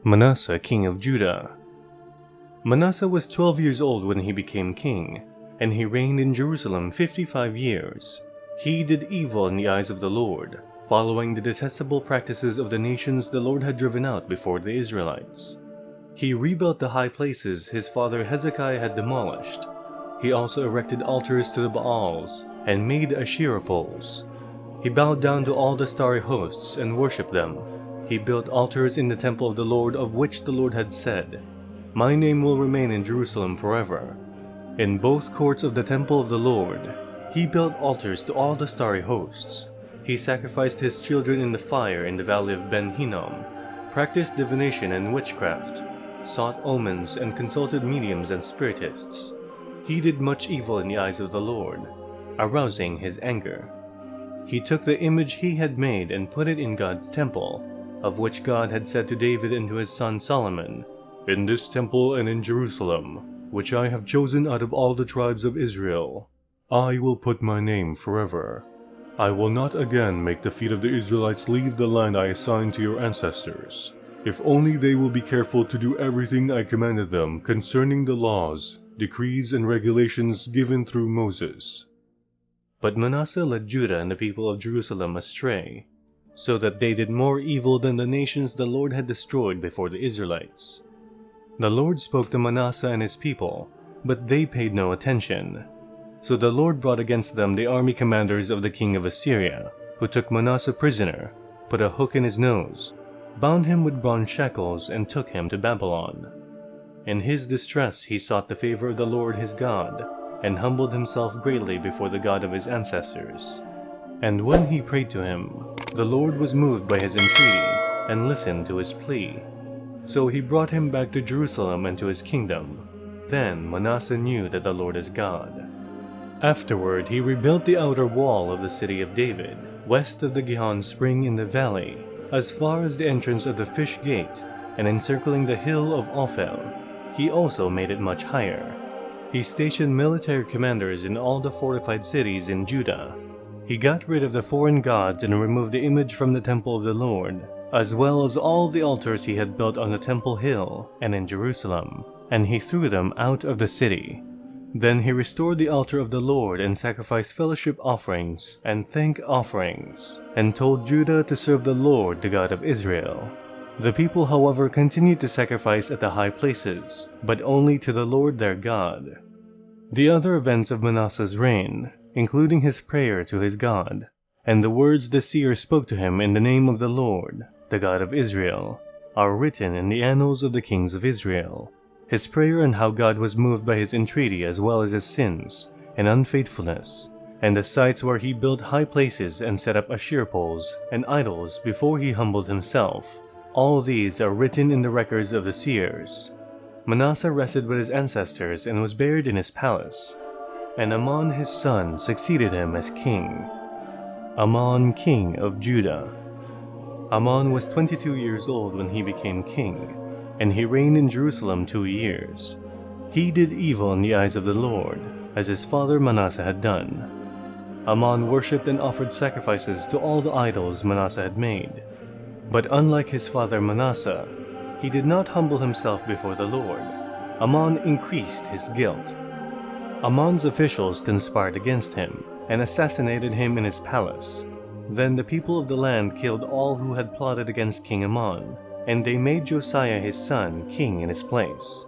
Manasseh, king of Judah. Manasseh was 12 years old when he became king, and he reigned in Jerusalem 55 years. He did evil in the eyes of the Lord, following the detestable practices of the nations the Lord had driven out before the Israelites. He rebuilt the high places his father Hezekiah had demolished. He also erected altars to the Baals and made Asherah poles. He bowed down to all the starry hosts and worshipped them. He built altars in the temple of the Lord, of which the Lord had said, "My name will remain in Jerusalem forever." In both courts of the temple of the Lord, he built altars to all the starry hosts. He sacrificed his children in the fire in the Valley of Ben Hinnom, practiced divination and witchcraft, sought omens and consulted mediums and spiritists. He did much evil in the eyes of the Lord, arousing his anger. He took the image he had made and put it in God's temple, of which God had said to David and to his son Solomon, "In this temple and in Jerusalem, which I have chosen out of all the tribes of Israel, I will put my name forever. I will not again make the feet of the Israelites leave the land I assigned to your ancestors, if only they will be careful to do everything I commanded them concerning the laws, decrees, and regulations given through Moses." But Manasseh led Judah and the people of Jerusalem astray, so that they did more evil than the nations the Lord had destroyed before the Israelites. The Lord spoke to Manasseh and his people, but they paid no attention. So the Lord brought against them the army commanders of the king of Assyria, who took Manasseh prisoner, put a hook in his nose, bound him with bronze shackles, and took him to Babylon. In his distress he sought the favor of the Lord his God, and humbled himself greatly before the God of his ancestors. And when he prayed to him, the Lord was moved by his entreaty, and listened to his plea. So he brought him back to Jerusalem and to his kingdom. Then Manasseh knew that the Lord is God. Afterward he rebuilt the outer wall of the city of David, west of the Gihon spring in the valley, as far as the entrance of the fish gate, and encircling the hill of Ophel. He also made it much higher. He stationed military commanders in all the fortified cities in Judah. He got rid of the foreign gods and removed the image from the temple of the Lord, as well as all the altars he had built on the temple hill and in Jerusalem, and he threw them out of the city. Then he restored the altar of the Lord and sacrificed fellowship offerings and thank offerings, and told Judah to serve the Lord, the God of Israel. The people, however, continued to sacrifice at the high places, but only to the Lord their God. The other events of Manasseh's reign, including his prayer to his God, and the words the seer spoke to him in the name of the Lord, the God of Israel, are written in the annals of the kings of Israel. His prayer and how God was moved by his entreaty, as well as his sins and unfaithfulness, and the sites where he built high places and set up Asherah poles and idols before he humbled himself. All these are written in the records of the seers. Manasseh rested with his ancestors and was buried in his palace, and Amon his son succeeded him as king. Amon, king of Judah. Amon was 22 years old when he became king, and he reigned in Jerusalem 2 years. He did evil in the eyes of the Lord, as his father Manasseh had done. Amon worshipped and offered sacrifices to all the idols Manasseh had made. But unlike his father Manasseh, he did not humble himself before the Lord. Amon increased his guilt. Amon's officials conspired against him and assassinated him in his palace. Then the people of the land killed all who had plotted against King Amon, and they made Josiah his son king in his place.